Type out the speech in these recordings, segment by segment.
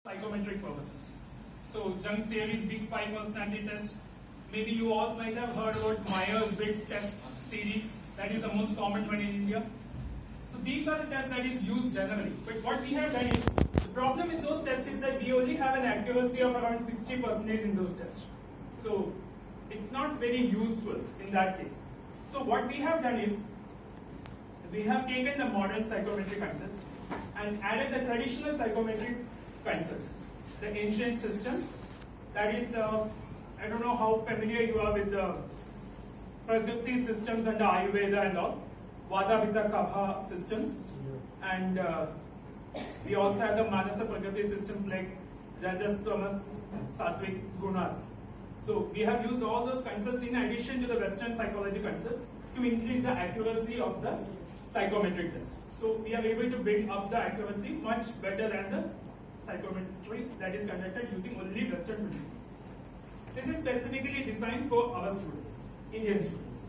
psychometric purposes. So Jung's theory's Big Five personality test. Maybe you all might have heard about Myers-Briggs test series. That is the most common one in India. So these are the tests that is used generally. But what we have done is, the problem with those tests is that we only have an accuracy of around 60% in those tests. So it's not very useful in that case. So what we have done is, we have taken the modern psychometric concepts and added the traditional psychometric concepts, the ancient systems. That is, I don't know how familiar you are with the Prakriti systems and the Ayurveda and all, Vata, Pitta, Kapha systems, and we also have the Manasa Prakriti systems like Rajas, Tamas, Sattvic, Gunas. So we have used all those concepts in addition to the Western psychology concepts to increase the accuracy of the psychometric test. So we are able to bring up the accuracy much better than the psychometry that is conducted using only Western principles. This is specifically designed for our students, Indian students.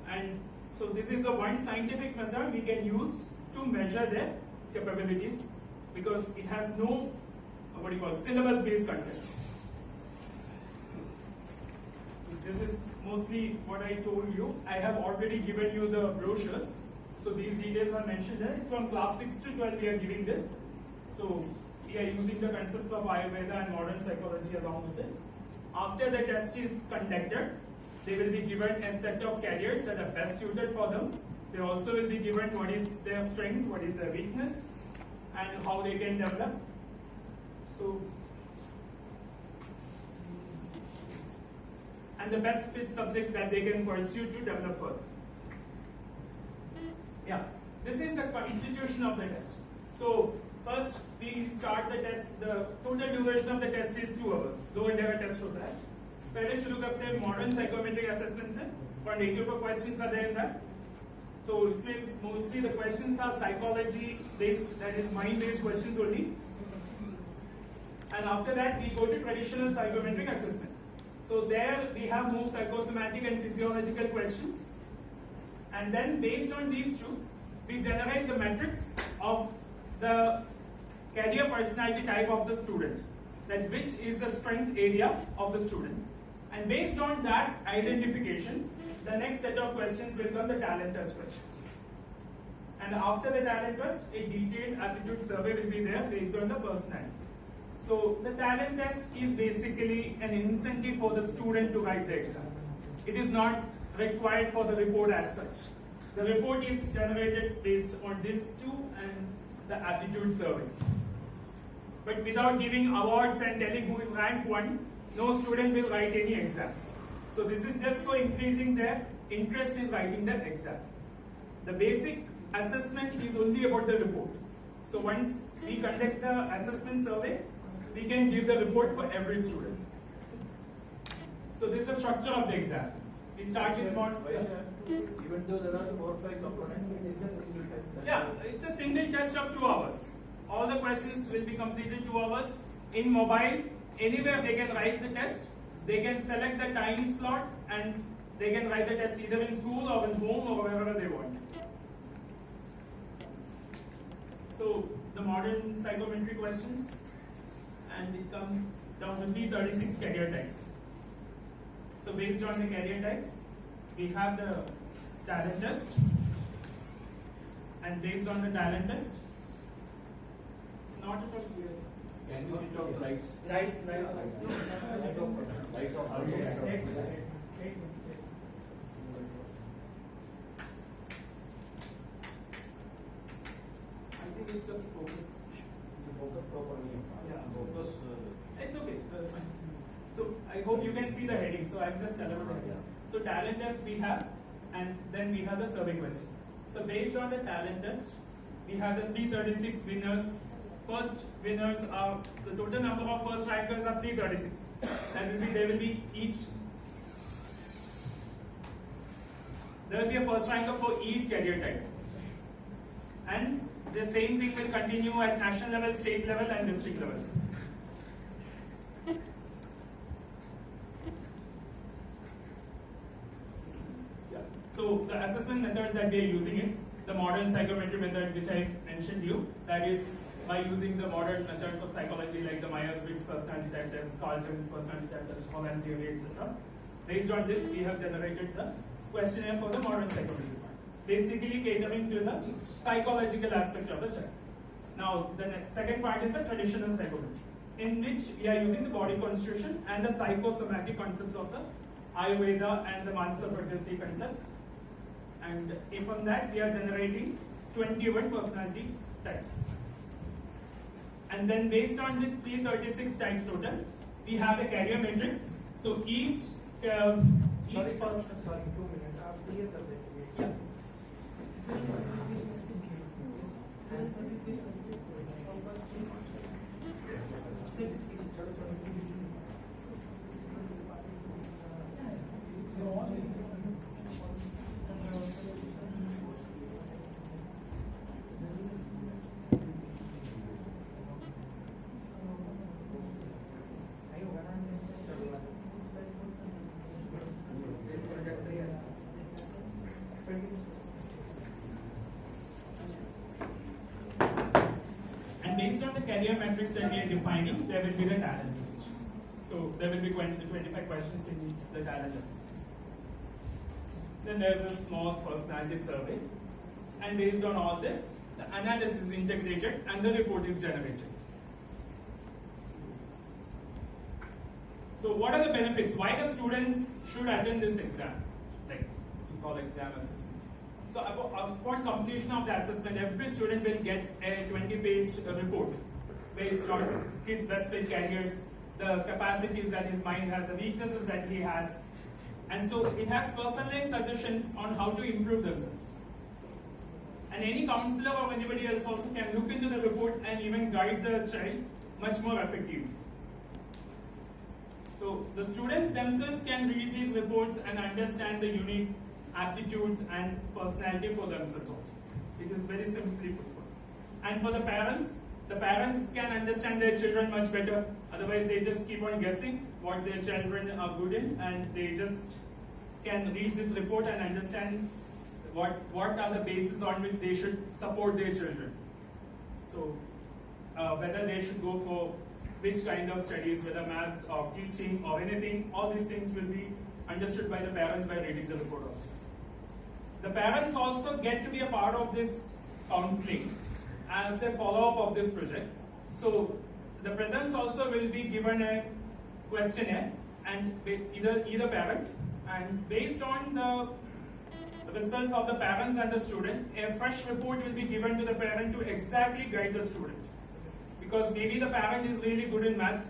And so this is the one scientific method we can use to measure their capabilities because it has no, syllabus-based content. This is mostly what I told you. I have already given you the brochures. So these details are mentioned there. It's from class 6 to 12 we are giving this. So we are using the concepts of Ayurveda and modern psychology along with it. After the test is conducted, they will be given a set of carriers that are best suited for them. They also will be given what is their strength, what is their weakness, and how they can develop. So, and the best fit subjects that they can pursue to develop further. Yeah, this is the constitution of the test. So, first we start the test. The total duration of the test is 2 hours. दो घंटे का test होता है. पहले शुरू करते हैं modern psychometric assessment से. 184 questions are there in that. So इसमें mostly the questions are psychology based, that is mind based questions only. And after that we go to traditional psychometric assessment. So there we have more psychosomatic and physiological questions. And then based on these two, we generate the metrics of the career personality type of the student, that which is the strength area of the student. And based on that identification, the next set of questions will come the talent test questions. And after the talent test, a detailed aptitude survey will be there based on the personality. So the talent test is basically an incentive for the student to write the exam. It is not required for the report as such. The report is generated based on these two and the aptitude survey. But without giving awards and telling who is rank 1, no student will write any exam. So this is just for increasing their interest in writing the exam. The basic assessment is only about the report. So once we conduct the assessment survey, we can give the report for every student. So this is the structure of the exam. We start with even though there are 4 or 5 components, it is a single test. Yeah, it's a single test of 2 hours. All the questions will be completed 2 hours. In mobile, anywhere they can write the test. They can select the time slot and they can write the test either in school or in home or wherever they want. So the modern psychometry questions, and it comes down to 336 career types. So based on the career types, we have the talent test, and based on the talent test, it's not at all clear. Can you switch off lights? Light I think it's a focus. The focus properly. Yeah. Focus. It's okay. Fine. So I hope you can see the heading. So I'm just telling you. So talent test we have, and then we have the survey questions. So based on the talent test, we have the 336 winners. First winners are, the total number of first rankers are 336. And there will be each, there will be a first ranker for each career type. And the same thing will continue at national level, state level and district levels. So the assessment methods that we are using is the modern psychometry method which I mentioned you, that is by using the modern methods of psychology like the Myers-Briggs personality type test, Carlton's personality type test, Holland theory, etc. Based on this, we have generated the questionnaire for the modern psychometry part, basically catering to the psychological aspect of the child. Now, the second part is the traditional psychometry, in which we are using the body constitution and the psychosomatic concepts of the Ayurveda and the Manasa Prakriti concepts. And from that, we are generating 21 personality types. And then based on this 336 types total, we have a carrier matrix. So each person. Sorry, 2 minutes. आप clear कर देंगे. Yeah. And based on the career metrics that we are defining, there will be the talent list. So there will be 20 to 25 questions in the talent assessment. Then there's a small personality survey. And based on all this, the analysis is integrated and the report is generated. So what are the benefits? Why the students should attend this exam? Like we call exam assessment. So upon completion of the assessment, every student will get a 20-page report based on his specific careers, the capacities that his mind has, the weaknesses that he has. And so it has personalized suggestions on how to improve themselves. And any counselor or anybody else also can look into the report and even guide the child much more effectively. So the students themselves can read these reports and understand the unique aptitudes and personality for themselves also. It is very simply put. And for the parents can understand their children much better. Otherwise, they just keep on guessing what their children are good in, and they just can read this report and understand what are the bases on which they should support their children. So whether they should go for which kind of studies, whether maths or teaching or anything, all these things will be understood by the parents by reading the report also. The parents also get to be a part of this counseling as a follow-up of this project. So the parents also will be given a questionnaire, and either parent, and based on the results of the parents and the student, a fresh report will be given to the parent to exactly guide the student. Because maybe the parent is really good in math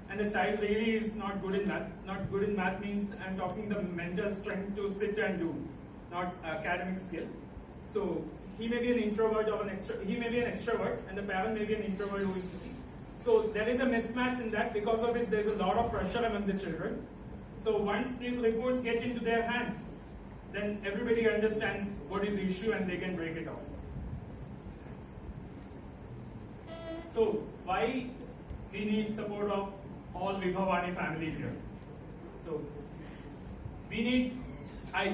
and the child really is not good in math. Not good in math means I'm talking the mental strength to sit and do, not academic skill. So he may be an introvert or he may be an extrovert, and the parent may be an introvert who is busy. So there is a mismatch in that, because of which there is a lot of pressure among the children. So once these reports get into their hands, then everybody understands what is the issue and they can break it off. So why we need support of all Vibhavani family here? So we need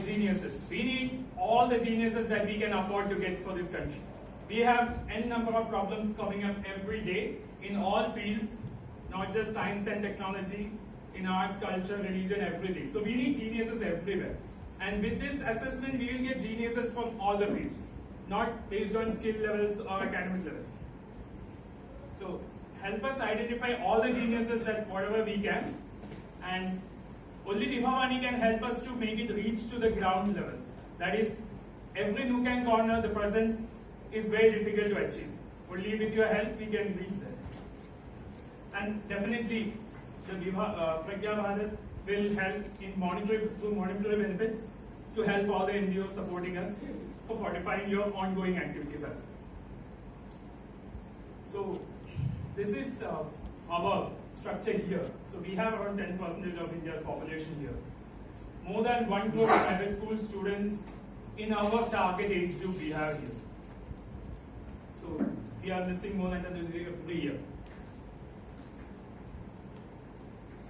geniuses. We need all the geniuses that we can afford to get for this country. We have n number of problems coming up every day in all fields, not just science and technology, in arts, culture, religion, everything. So we need geniuses everywhere. And with this assessment, we will get geniuses from all the fields, not based on skill levels or academic levels. So help us identify all the geniuses that whatever we can, and only Vibhavani can help us to make it reach to the ground level. That is, every nook and corner, the presence is very difficult to achieve. Only with your help we can reach there. And definitely, the Pragya Bharat will help in monetary benefits to help all the NGOs supporting us for fortifying your ongoing activities as well. So this is our structure here. So we have around 10% of India's population here. More than 1 crore private school students in our target age group we have here. So we are missing more than this every year.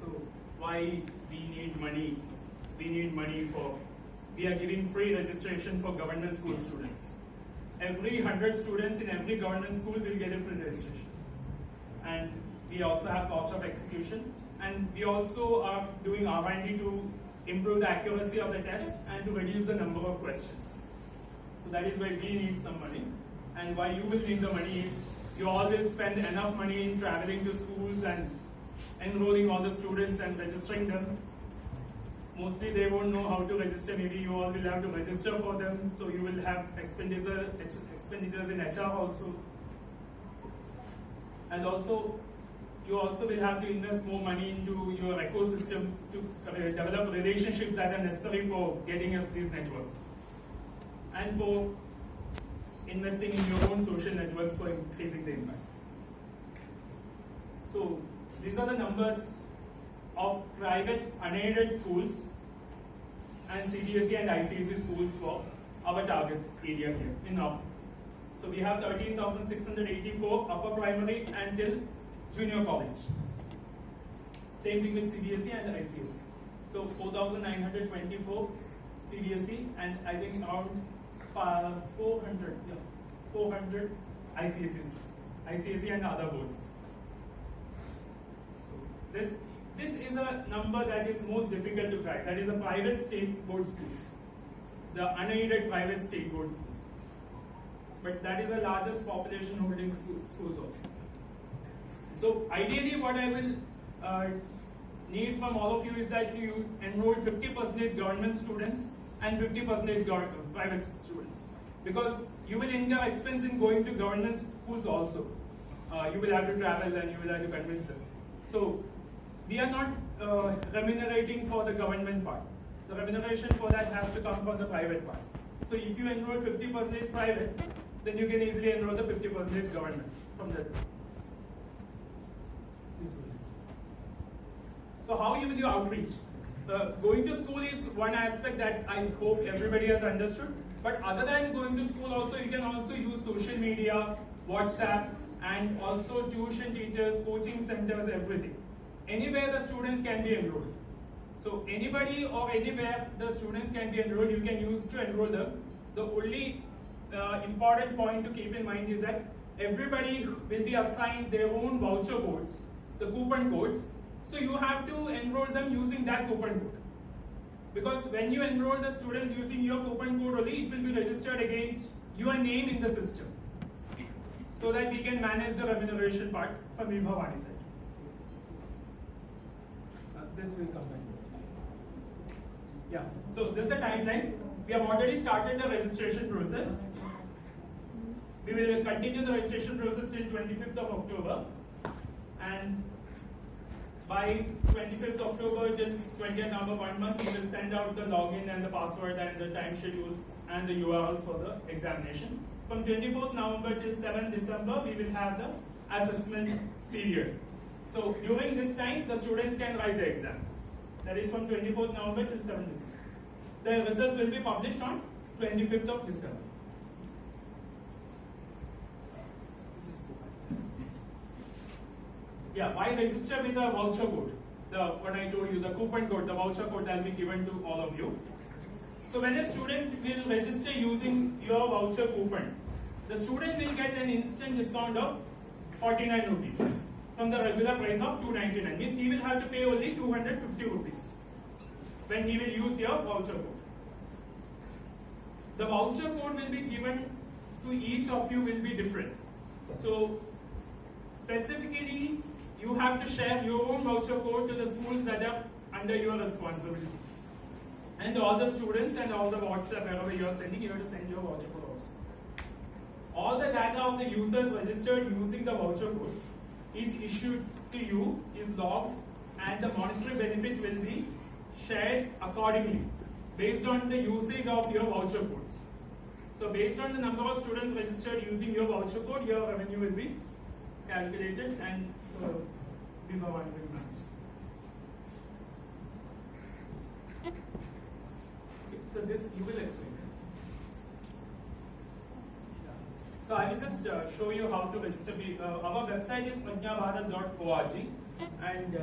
So why we need money? We need money we are giving free registration for government school students. every 100 students in every government school will get a free registration. And we also have cost of execution. And we also are doing R&D to improve the accuracy of the test and to reduce the number of questions. So that is why we need some money. And why you will need the money is you all will spend enough money in traveling to schools and enrolling all the students and registering them. Mostly they won't know how to register. Maybe you all will have to register for them. So you will have expenditures in HR also. And also, you also will have to invest more money into your ecosystem to develop relationships that are necessary for getting us these networks. And for investing in your own social networks for increasing the impacts. So, these are the numbers of private unaided schools and CBSE and ICSE schools for our target area here in North. So we have 13,684 upper primary until junior college. Same thing with CBSE and ICSE. So 4,924 CBSE and I think around 400 ICSE students, ICSE and other boards. So this is a number that is most difficult to crack. That is a private state board schools, the unaided private state board schools. But that is the largest population holding schools also. So ideally what I will need from all of you is that you enroll 50% government students and 50% private students. Because you will incur expense in going to government schools also. You will have to travel and you will have to convince them. So we are not remunerating for the government part. The remuneration for that has to come from the private part. So if you enroll 50% private, then you can easily enroll the 50% government from that. So how you will do outreach? Going to school is one aspect that I hope everybody has understood. But other than going to school also, you can also use social media, WhatsApp, and also tuition teachers, coaching centers, everything. Anywhere the students can be enrolled. So anybody or anywhere the students can be enrolled, you can use to enroll them. The only important point to keep in mind is that everybody will be assigned their own voucher codes, the coupon codes. So you have to enroll them using that coupon code. Because when you enroll the students using your coupon code only, it will be registered against your name in the system. So that we can manage the remuneration part from Vibhavani side. This will come back. Yeah, so this is the timeline. We have already started the registration process. We will continue the registration process till 25th of October. And by 25th October till 20th November, 1 month, we will send out the login and the password and the time schedules and the URLs for the examination. From 24th November till 7th December, we will have the assessment period. So during this time, the students can write the exam. That is from 24th November till 7th December. The results will be published on 25th of December. Yeah, why register with a voucher code? What I told you, the coupon code, the voucher code that will be given to all of you. So when a student will register using your voucher coupon, the student will get an instant discount of 49 rupees from the regular price of 299. Means he will have to pay only 250 rupees when he will use your voucher code. The voucher code will be given to each of you will be different. So specifically, you have to share your own voucher code to the schools that are under your responsibility. And all the students and all the WhatsApp, wherever you are sending, you have to send your voucher code also. All the data of the users registered using the voucher code is issued to you, is logged, and the monetary benefit will be shared accordingly based on the usage of your voucher codes. So based on the number of students registered using your voucher code, your revenue will be calculated and so Vibhavani will manage. Okay, so this you will explain. So I will just show you how to register. Our website is pragyabharat.org and